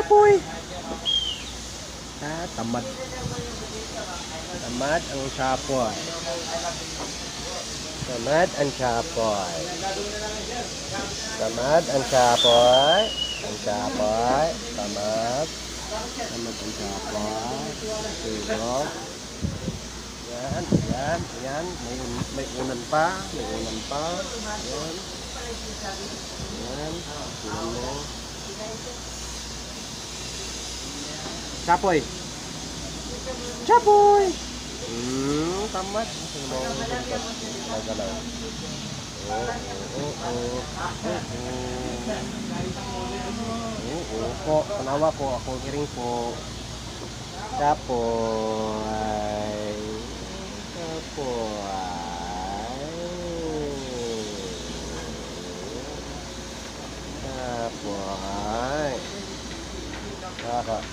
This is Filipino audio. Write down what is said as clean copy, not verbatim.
Chapoy. Tamad. Tamad ang Chapoy. Tamad ang Chapoy. Tamad ang Chapoy. Ang Chapoy. Tamad. Tamad ang Chapoy. Tulog. Yan, yan, yan. May unan pa. May unan pa. Yan. Yan. Unan mo. Chapoy. Chapoy. Tamad. Magalaw. Po, tanawa po. Ako kiring po. Chapoy. Chapoy. Chapoy. Chapoy.